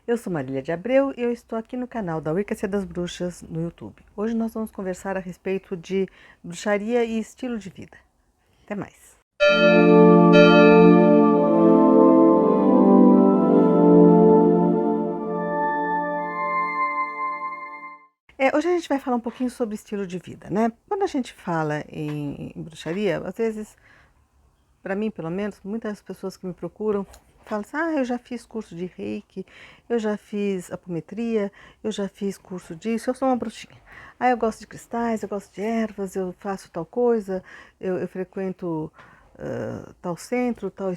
Eu sou Marília de Abreu e eu estou aqui no canal da Wicca das Bruxas no YouTube. Hoje nós vamos conversar a respeito de bruxaria e estilo de vida. Até mais! Hoje a gente vai falar um pouquinho sobre estilo de vida, né? Quando a gente fala em bruxaria, às vezes, para mim pelo menos, muitas pessoas que me procuram falam assim, eu já fiz curso de Reiki, eu já fiz apometria, eu já fiz curso disso, eu sou uma bruxinha. Eu gosto de cristais, eu gosto de ervas, eu faço tal coisa, eu frequento tal centro, tal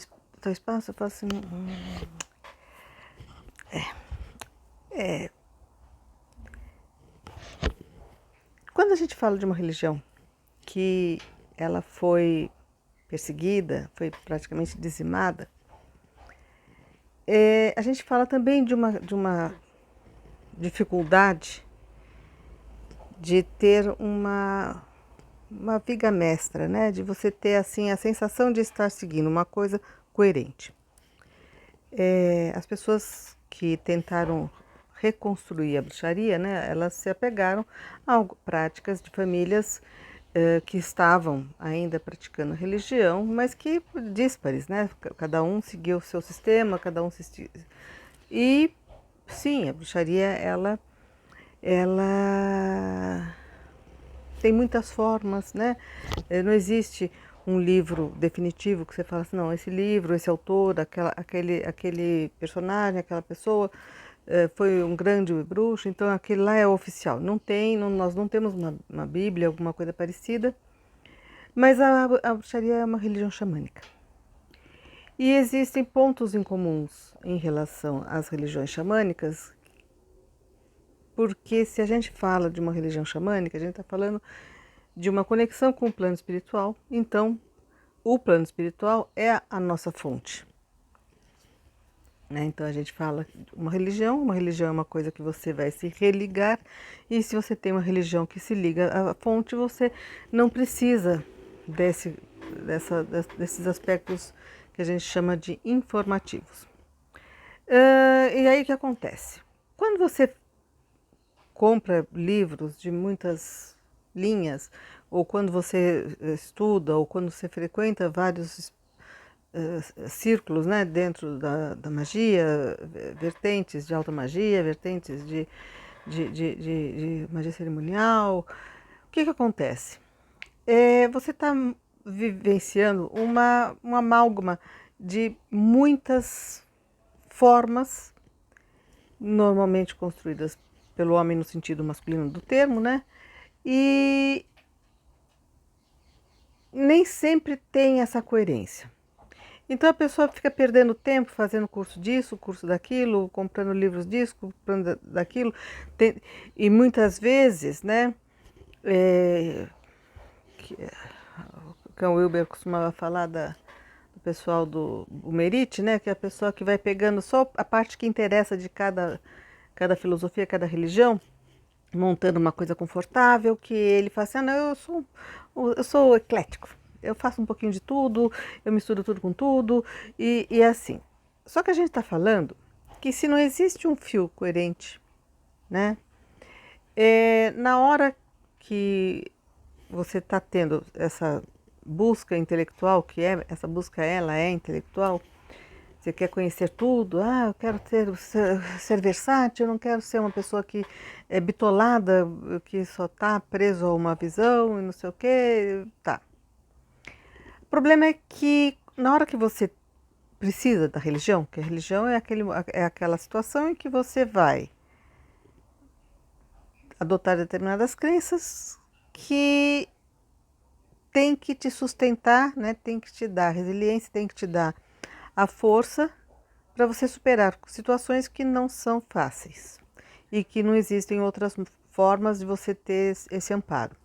espaço. Eu falo assim, é. Quando a gente fala de uma religião que ela foi perseguida, foi praticamente dizimada, a gente fala também de uma dificuldade de ter uma viga mestra, né? De você ter assim a sensação de estar seguindo uma coisa coerente. As pessoas que tentaram reconstruir a bruxaria, né? Elas se apegaram a práticas de famílias que estavam ainda praticando a religião, mas que díspares, né? Cada um seguiu o seu sistema, cada um se... E sim, a bruxaria ela tem muitas formas, né? Não existe um livro definitivo que você fala assim, não, esse livro, esse autor, aquele personagem, aquela pessoa foi um grande bruxo, então aquele lá é oficial. Não tem, nós não temos uma Bíblia, alguma coisa parecida, mas a bruxaria é uma religião xamânica. E existem pontos em comuns em relação às religiões xamânicas, porque se a gente fala de uma religião xamânica, a gente está falando de uma conexão com o plano espiritual, então o plano espiritual é a nossa fonte. Então a gente fala uma religião é uma coisa que você vai se religar, e se você tem uma religião que se liga à fonte, você não precisa desses aspectos que a gente chama de informativos. E aí o que acontece? Quando você compra livros de muitas linhas, ou quando você estuda, ou quando você frequenta vários círculos, né, dentro da magia, vertentes de alta magia, vertentes de magia cerimonial, o que acontece? Você está vivenciando uma amálgama de muitas formas, normalmente construídas pelo homem no sentido masculino do termo, né? E nem sempre tem essa coerência. Então a pessoa fica perdendo tempo fazendo curso disso, curso daquilo, comprando livros disso, comprando daquilo. E muitas vezes, né, o Cão Wilber costumava falar do pessoal do Merite, né, que é a pessoa que vai pegando só a parte que interessa de cada filosofia, cada religião, montando uma coisa confortável, que ele fala assim, não, eu sou eclético, eu faço um pouquinho de tudo, eu misturo tudo com tudo, e assim. Só que a gente está falando que se não existe um fio coerente, né, na hora que você está tendo essa busca intelectual, essa busca ela é intelectual, você quer conhecer tudo, eu quero ser versátil, eu não quero ser uma pessoa que é bitolada, que só está preso a uma visão e não sei o quê, tá. O problema é que na hora que você precisa da religião, que a religião é aquela situação em que você vai adotar determinadas crenças que tem que te sustentar, né? Tem que te dar resiliência, tem que te dar a força para você superar situações que não são fáceis e que não existem outras formas de você ter esse amparo.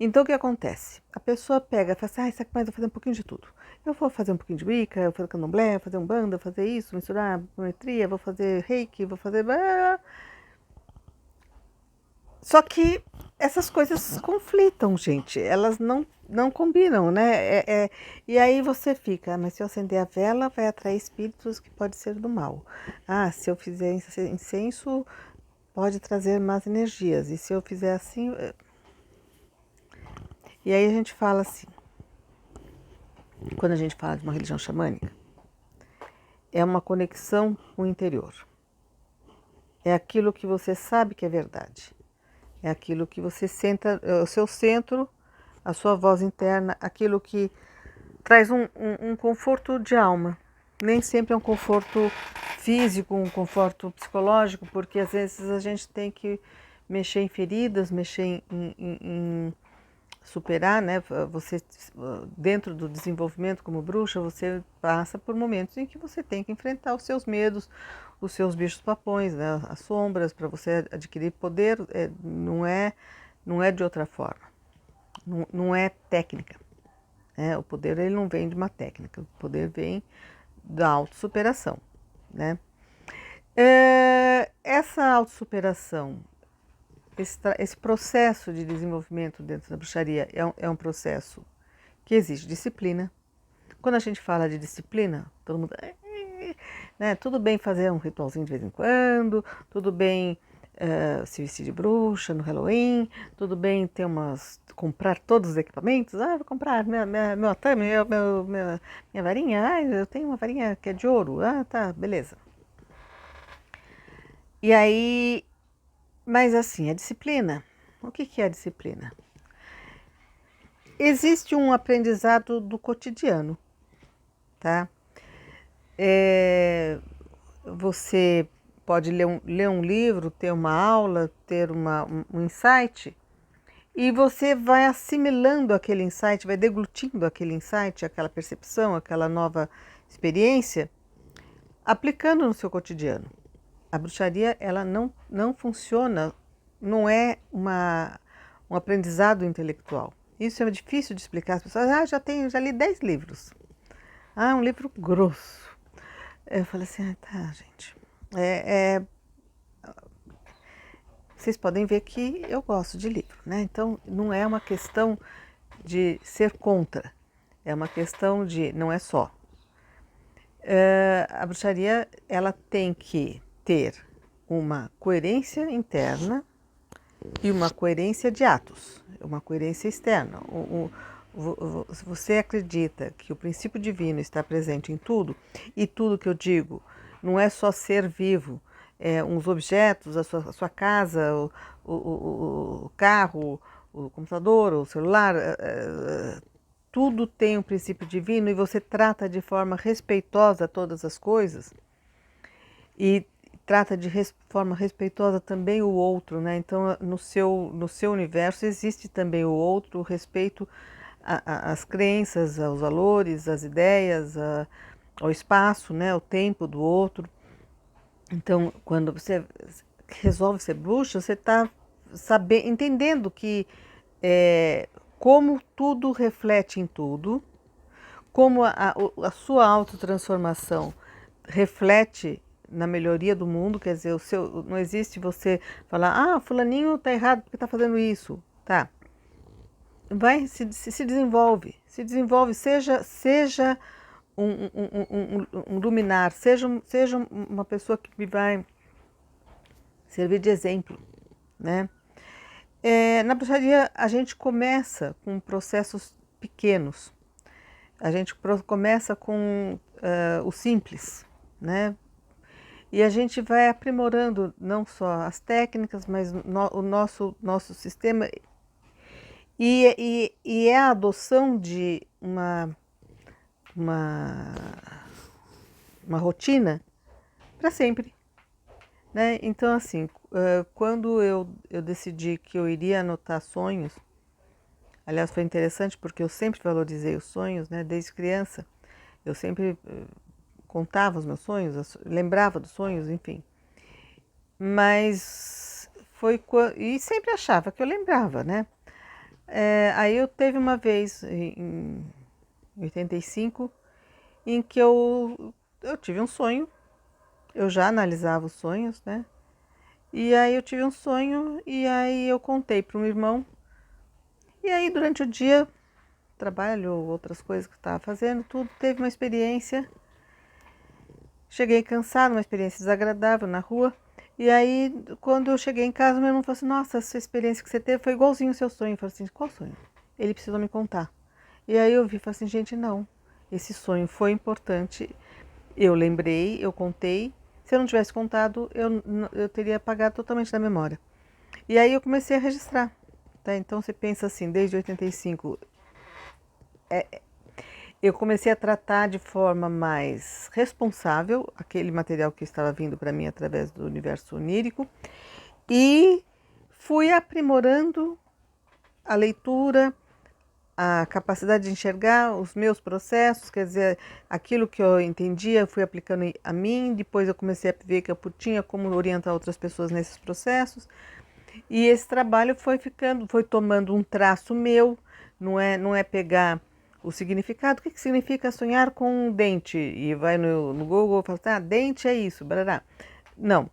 Então o que acontece? A pessoa pega e fala assim, mas eu vou fazer um pouquinho de tudo. Eu vou fazer um pouquinho de Wicca, eu vou fazer candomblé, vou fazer umbanda, vou fazer isso, misturar geometria, vou fazer reiki, vou fazer... Só que essas coisas conflitam, gente. Elas não não combinam, né? E aí você fica, mas se eu acender a vela, vai atrair espíritos que pode ser do mal. Ah, se eu fizer incenso, pode trazer más energias. E se eu fizer assim... E aí a gente fala assim, quando a gente fala de uma religião xamânica, é uma conexão com o interior. É aquilo que você sabe que é verdade. É aquilo que você senta, é o seu centro, a sua voz interna, aquilo que traz um conforto de alma. Nem sempre é um conforto físico, um conforto psicológico, porque às vezes a gente tem que mexer em feridas, mexer em superar, né? Você, dentro do desenvolvimento como bruxa, você passa por momentos em que você tem que enfrentar os seus medos, os seus bichos papões, né? As sombras, para você adquirir poder, não é de outra forma, não é técnica. O poder ele não vem de uma técnica, o poder vem da autossuperação, né? Essa autossuperação, esse processo de desenvolvimento dentro da bruxaria é um processo que exige disciplina. Quando a gente fala de disciplina, todo mundo... né? Tudo bem fazer um ritualzinho de vez em quando, tudo bem se vestir de bruxa no Halloween, tudo bem comprar todos os equipamentos. Ah, vou comprar meu atame, minha varinha. Ah, eu tenho uma varinha que é de ouro. Ah, tá, beleza. E aí, mas assim, a disciplina, o que é a disciplina? Existe um aprendizado do cotidiano, tá? Você pode ler um livro, ter uma aula, ter um insight, e você vai assimilando aquele insight, vai deglutindo aquele insight, aquela percepção, aquela nova experiência, aplicando no seu cotidiano. A bruxaria, ela não funciona, não é um aprendizado intelectual. Isso é difícil de explicar. As pessoas, já li 10 livros. Ah, um livro grosso. Eu falei assim, tá, gente. Vocês podem ver que eu gosto de livro, né? Então, não é uma questão de ser contra. É uma questão de, não é só. A bruxaria, ela tem que ter uma coerência interna e uma coerência de atos, uma coerência externa. Se você acredita que o princípio divino está presente em tudo, e tudo que eu digo não é só ser vivo, uns objetos, a sua casa, o carro, o computador, o celular, tudo tem um princípio divino e você trata de forma respeitosa todas as coisas e trata de forma respeitosa também o outro, né? Então, no seu universo existe também o outro, o respeito às crenças, aos valores, às ideias, ao espaço, né? O tempo do outro. Então, quando você resolve ser bruxa, você está entendendo que como tudo reflete em tudo, como a sua autotransformação reflete na melhoria do mundo, quer dizer, não existe você falar, fulaninho está errado porque está fazendo isso, tá? Vai, se desenvolve, seja um luminar, seja uma pessoa que vai servir de exemplo, né? Na bruxaria, a gente começa com processos pequenos. A gente começa com o simples, né? E a gente vai aprimorando não só as técnicas, mas o nosso sistema. E é a adoção de uma rotina para sempre, né? Então, assim, quando eu decidi que eu iria anotar sonhos, aliás, foi interessante porque eu sempre valorizei os sonhos, né? Desde criança, eu sempre contava os meus sonhos, lembrava dos sonhos, enfim. Mas e sempre achava que eu lembrava, né? Aí eu teve uma vez, em 85, em que eu tive um sonho, eu já analisava os sonhos, né? E aí eu tive um sonho e aí eu contei para um irmão. E aí durante o dia trabalho, outras coisas que eu estava fazendo, tudo. Teve uma experiência, cheguei cansada, uma experiência desagradável na rua. E aí, quando eu cheguei em casa, meu irmão falou assim, nossa, essa experiência que você teve foi igualzinho o seu sonho. Eu falei assim, qual sonho? Ele precisou me contar. E aí eu vi e falei assim, gente, não, esse sonho foi importante. Eu lembrei, eu contei. Se eu não tivesse contado, eu teria apagado totalmente da memória. E aí eu comecei a registrar. Tá? Então você pensa assim, desde 85, eu comecei a tratar de forma mais responsável aquele material que estava vindo para mim através do universo onírico e fui aprimorando a leitura, a capacidade de enxergar os meus processos, quer dizer, aquilo que eu entendia, eu fui aplicando a mim, depois eu comecei a ver que eu tinha como orientar outras pessoas nesses processos. E esse trabalho foi tomando um traço meu, não é pegar o significado. O que significa sonhar com um dente? E vai no Google e fala assim, dente é isso, barará. Não,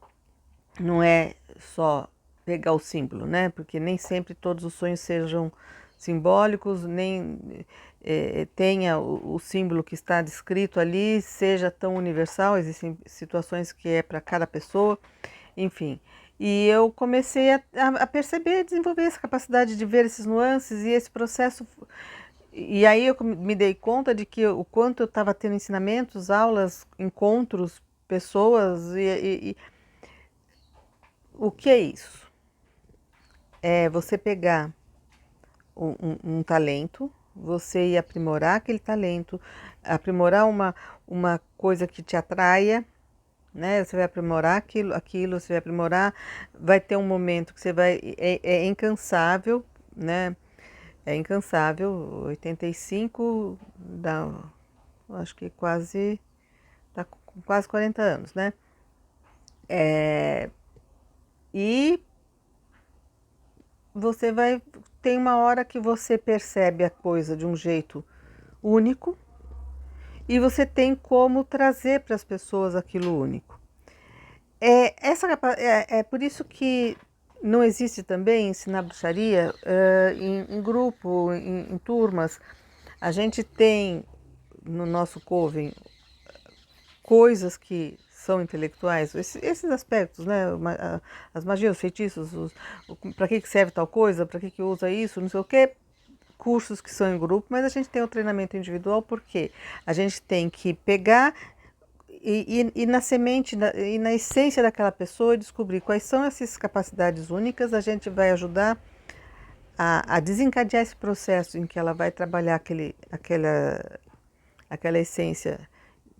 não é só pegar o símbolo, né? Porque nem sempre todos os sonhos sejam simbólicos, nem tenha o símbolo que está descrito ali, seja tão universal. Existem situações que é para cada pessoa, enfim. E eu comecei a perceber, desenvolver essa capacidade de ver esses nuances e esse processo. E aí eu me dei conta de que o quanto eu estava tendo ensinamentos, aulas, encontros, pessoas. E o que é isso? É você pegar um talento, você ir aprimorar aquele talento, aprimorar uma coisa que te atraia, né? Você vai aprimorar aquilo, você vai aprimorar, vai ter um momento que você vai, é incansável, né? É incansável, 85, acho que tá com quase 40 anos, né? E tem uma hora que você percebe a coisa de um jeito único e você tem como trazer para as pessoas aquilo único. É por isso que não existe também ensinar bruxaria em grupo, em turmas. A gente tem no nosso coven coisas que são intelectuais, esses aspectos, né? As magias, os feitiços, para que serve tal coisa, para que usa isso, não sei o quê. Cursos que são em grupo, mas a gente tem o treinamento individual porque a gente tem que pegar e na semente e na essência daquela pessoa descobrir quais são essas capacidades únicas. A gente vai ajudar a desencadear esse processo em que ela vai trabalhar aquela essência,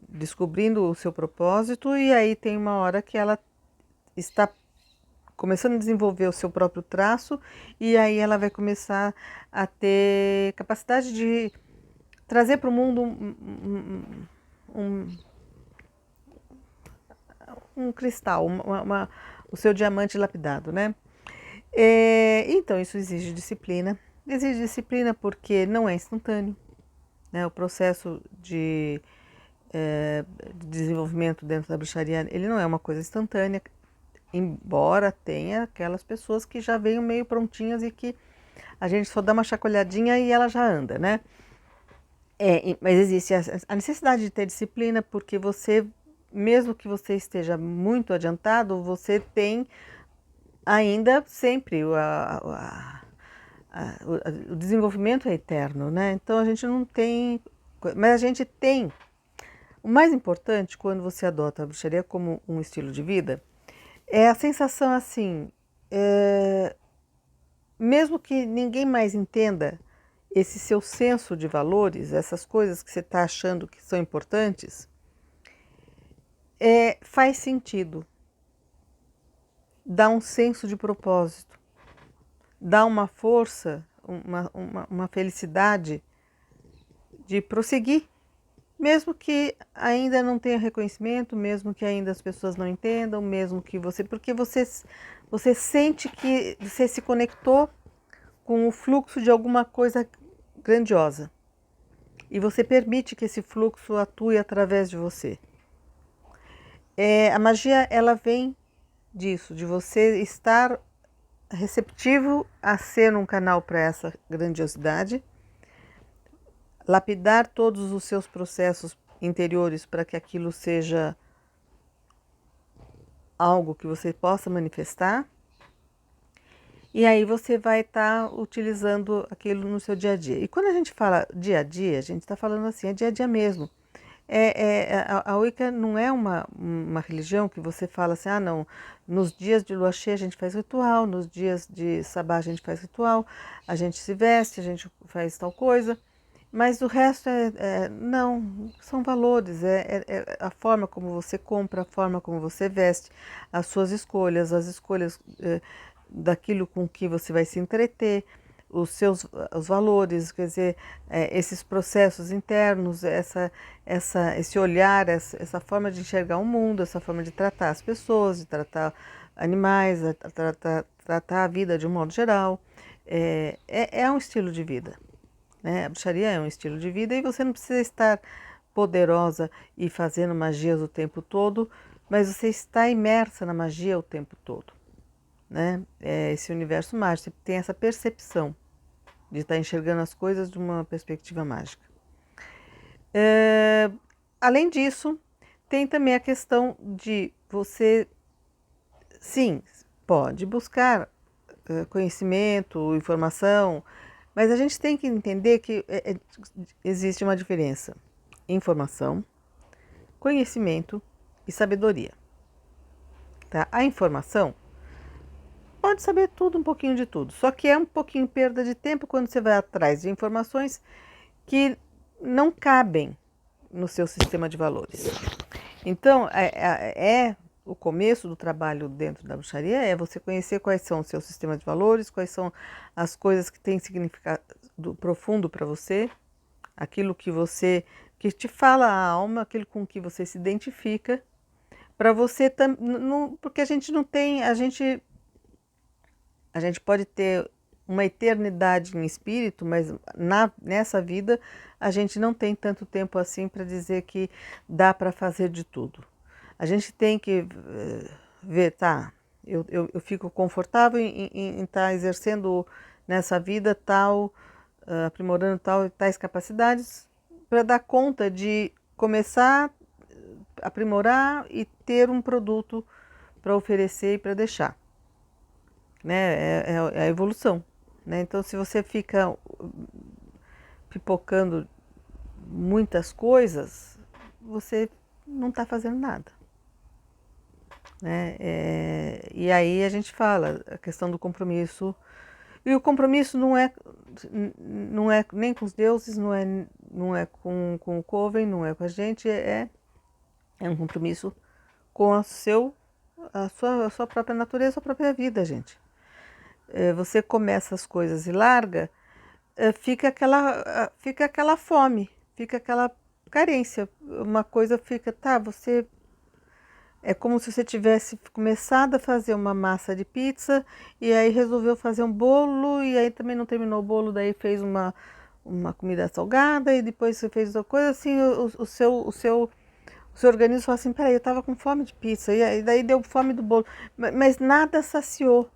descobrindo o seu propósito, e aí tem uma hora que ela está começando a desenvolver o seu próprio traço, e aí ela vai começar a ter capacidade de trazer para o mundo um cristal, o seu diamante lapidado, né? Então, isso exige disciplina. Exige disciplina porque não é instantâneo, né? O processo de desenvolvimento dentro da bruxaria, ele não é uma coisa instantânea, embora tenha aquelas pessoas que já venham meio prontinhas e que a gente só dá uma chacoalhadinha e ela já anda, né? Mas existe a necessidade de ter disciplina porque você, mesmo que você esteja muito adiantado, você tem ainda sempre o desenvolvimento é eterno, né? Então a gente não tem, mas a gente tem. O mais importante quando você adota a bruxaria como um estilo de vida é a sensação assim, mesmo que ninguém mais entenda esse seu senso de valores, essas coisas que você está achando que são importantes, faz sentido, dá um senso de propósito, dá uma força, uma felicidade de prosseguir, mesmo que ainda não tenha reconhecimento, mesmo que ainda as pessoas não entendam, mesmo que porque você sente que você se conectou com o fluxo de alguma coisa grandiosa e você permite que esse fluxo atue através de você. A magia, ela vem disso, de você estar receptivo a ser um canal para essa grandiosidade, lapidar todos os seus processos interiores para que aquilo seja algo que você possa manifestar. E aí você vai estar utilizando aquilo no seu dia a dia. E quando a gente fala dia a dia, a gente está falando assim, é dia a dia mesmo. A Wicca não é uma religião que você fala assim, ah não, nos dias de lua cheia a gente faz ritual, nos dias de sabá a gente faz ritual, a gente se veste, a gente faz tal coisa, mas o resto não, são valores, é a forma como você compra, a forma como você veste, as suas escolhas, as escolhas daquilo com que você vai se entreter, os valores, quer dizer, esses processos internos, esse olhar, essa forma de enxergar o mundo, essa forma de tratar as pessoas, de tratar animais, tratar a vida de um modo geral, é um estilo de vida. Né? A bruxaria é um estilo de vida e você não precisa estar poderosa e fazendo magias o tempo todo, mas você está imersa na magia o tempo todo. Né? Esse universo mágico, você tem essa percepção de estar enxergando as coisas de uma perspectiva mágica. Além disso, tem também a questão de você, sim, pode buscar conhecimento, informação, mas a gente tem que entender que existe uma diferença: informação, conhecimento e sabedoria. Tá? A informação pode saber tudo, um pouquinho de tudo, só que é um pouquinho perda de tempo quando você vai atrás de informações que não cabem no seu sistema de valores. Então, o começo do trabalho dentro da bruxaria é você conhecer quais são os seus sistemas de valores, quais são as coisas que têm significado profundo para você, aquilo que te fala a alma, aquilo com que você se identifica, para você porque a gente não tem, a gente pode ter uma eternidade em espírito, mas nessa vida a gente não tem tanto tempo assim para dizer que dá para fazer de tudo. A gente tem que ver, tá, eu fico confortável em estar exercendo nessa vida aprimorando tais capacidades para dar conta de começar a aprimorar e ter um produto para oferecer e para deixar. Né? É a evolução. Né? Então, se você fica pipocando muitas coisas, você não está fazendo nada. Né? E aí a gente fala a questão do compromisso. E o compromisso não é nem com os deuses, não é com o Coven, não é com a gente, é um compromisso com a sua própria natureza, a sua própria vida, gente. Você começa as coisas e larga, fica aquela fome, fica aquela carência. Uma coisa fica, você... É como se você tivesse começado a fazer uma massa de pizza e aí resolveu fazer um bolo e aí também não terminou o bolo, daí fez uma comida salgada e depois você fez outra coisa assim, o seu organismo fala assim, peraí, eu estava com fome de pizza e aí daí deu fome do bolo, mas nada saciou.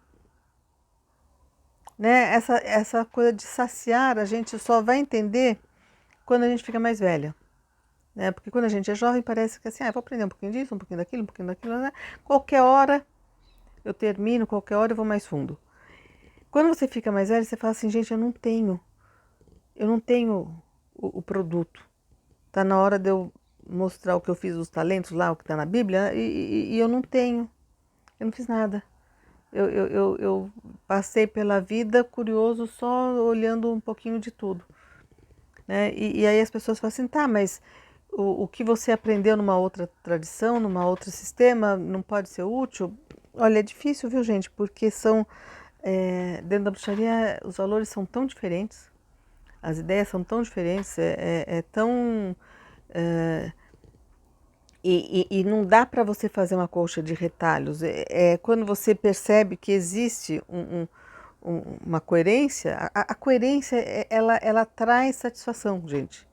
Né? Essa coisa de saciar a gente só vai entender quando a gente fica mais velha. Né? Porque quando a gente é jovem parece que assim, vou aprender um pouquinho disso, um pouquinho daquilo, né? Qualquer hora eu termino, qualquer hora eu vou mais fundo. Quando você fica mais velho, você fala assim, gente, eu não tenho o produto. Tá na hora de eu mostrar o que eu fiz dos talentos lá, o que está na Bíblia, e eu não tenho. Eu não fiz nada. Eu passei pela vida curioso, só olhando um pouquinho de tudo. Né? E aí as pessoas falam assim, tá, mas o que você aprendeu numa outra tradição, numa outro sistema, não pode ser útil? Olha, é difícil, viu, gente? Porque dentro da bruxaria, os valores são tão diferentes, as ideias são tão diferentes, tão... E não dá para você fazer uma colcha de retalhos. Quando você percebe que existe uma coerência, a coerência ela traz satisfação, gente.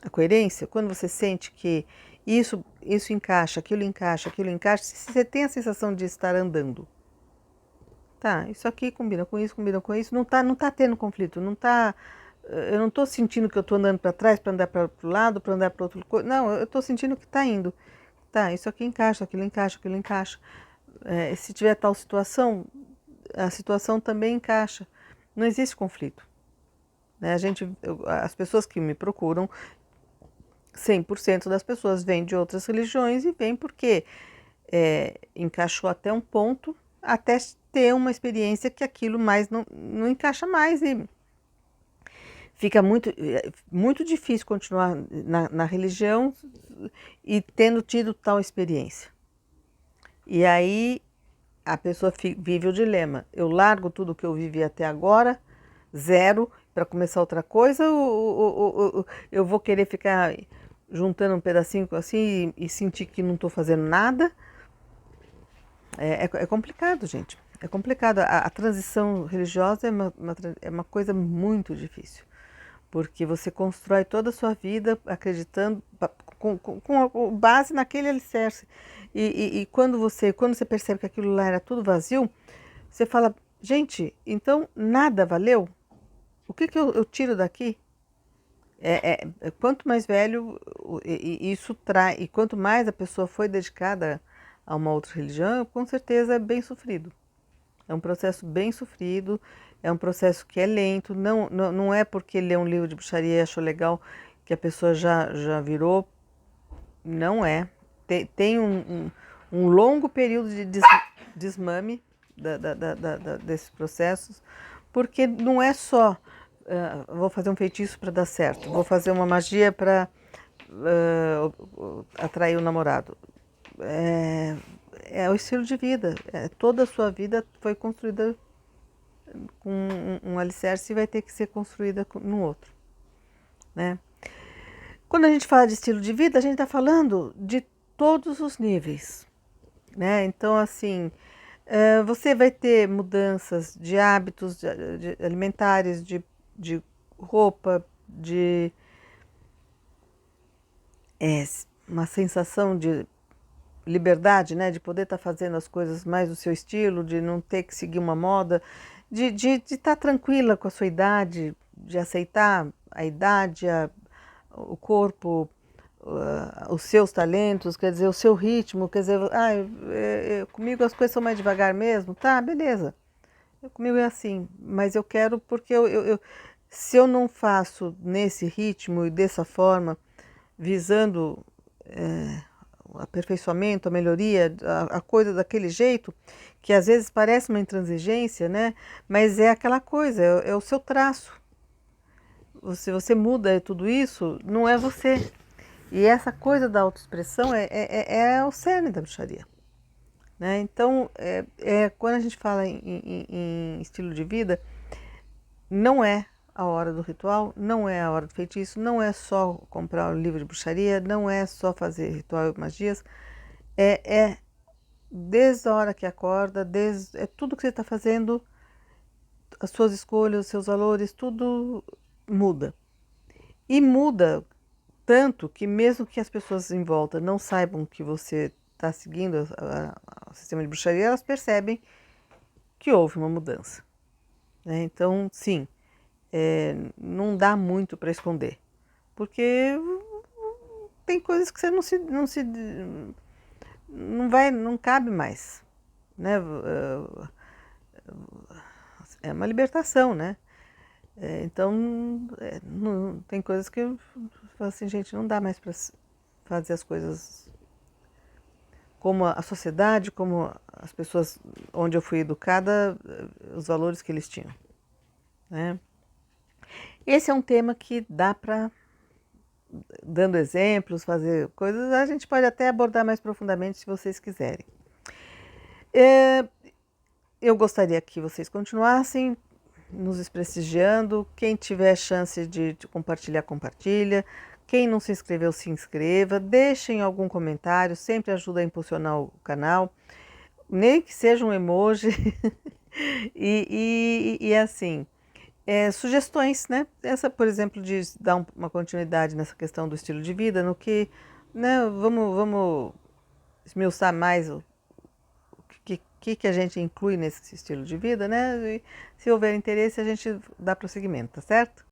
A coerência, quando você sente que isso encaixa, aquilo encaixa, se você tem a sensação de estar andando. Tá, isso aqui combina com isso, não tá tendo conflito, não tá Eu não estou sentindo que eu estou andando para trás, para andar para o lado, para andar para outro. Não, eu estou sentindo que está indo. Tá, isso aqui encaixa, aquilo encaixa, aquilo encaixa. Se tiver tal situação, a situação também encaixa. Não existe conflito. Né? As pessoas que me procuram, 100% das pessoas vêm de outras religiões e vêm porque encaixou até um ponto, até ter uma experiência que aquilo mais não encaixa mais e fica muito difícil continuar na religião e tendo tido tal experiência. E aí a pessoa vive o dilema: eu largo tudo que eu vivi até agora, zero, para começar outra coisa, ou eu vou querer ficar juntando um pedacinho assim e sentir que não estou fazendo nada? É complicado, gente. É complicado. A transição religiosa é uma coisa muito difícil, porque você constrói toda a sua vida acreditando com base naquele alicerce. E quando você percebe que aquilo lá era tudo vazio, você fala: gente, então nada valeu? O que eu tiro daqui? Quanto mais velho, isso traz, e quanto mais a pessoa foi dedicada a uma outra religião, com certeza é bem sofrido. É um processo bem sofrido, é um processo que é lento, não é porque lê um livro de bruxaria e achou legal que a pessoa já virou, não é. Tem um longo período de desmame desses processos, porque não é só vou fazer um feitiço para dar certo, vou fazer uma magia para atrair o namorado. É o estilo de vida. Toda a sua vida foi construída com um alicerce e vai ter que ser construída no outro, né? Quando a gente fala de estilo de vida, a gente está falando de todos os níveis, né? Então, assim, você vai ter mudanças de hábitos de alimentares, de roupa, de uma sensação de liberdade, né? De poder estar fazendo as coisas mais do seu estilo, de não ter que seguir uma moda, de estar tranquila com a sua idade, de aceitar a idade, o corpo, os seus talentos, quer dizer, o seu ritmo, quer dizer, comigo as coisas são mais devagar mesmo, tá, beleza. Comigo é assim, mas eu quero porque se eu não faço nesse ritmo e dessa forma, visando o aperfeiçoamento, a melhoria, a coisa daquele jeito, que às vezes parece uma intransigência, né? Mas é aquela coisa, é o seu traço. Se você muda tudo isso, não é você. E essa coisa da autoexpressão é o cerne da bruxaria. Né? Então, quando a gente fala em estilo de vida, não é a hora do ritual, não é a hora do feitiço, não é só comprar um livro de bruxaria, não é só fazer ritual e magias, é desde a hora que acorda, é tudo que você está fazendo, as suas escolhas, os seus valores, tudo muda. E muda tanto que mesmo que as pessoas em volta não saibam que você está seguindo o sistema de bruxaria, elas percebem que houve uma mudança. Né? Então, sim, não dá muito para esconder, porque tem coisas que você não cabe mais, né? É uma libertação, né? Então, tem coisas que eu falo assim, gente, não dá mais para fazer as coisas como a sociedade, como as pessoas onde eu fui educada, os valores que eles tinham, né? Esse é um tema que dá para, dando exemplos, fazer coisas, a gente pode até abordar mais profundamente se vocês quiserem. Eu gostaria que vocês continuassem nos prestigiando. Quem tiver chance de compartilhar, compartilha. Quem não se inscreveu, se inscreva. Deixem algum comentário, sempre ajuda a impulsionar o canal. Nem que seja um emoji. e assim, sugestões, né? Essa, por exemplo, de dar uma continuidade nessa questão do estilo de vida, no que, né, vamos esmiuçar mais o que a gente inclui nesse estilo de vida, né? E se houver interesse, a gente dá prosseguimento, tá certo?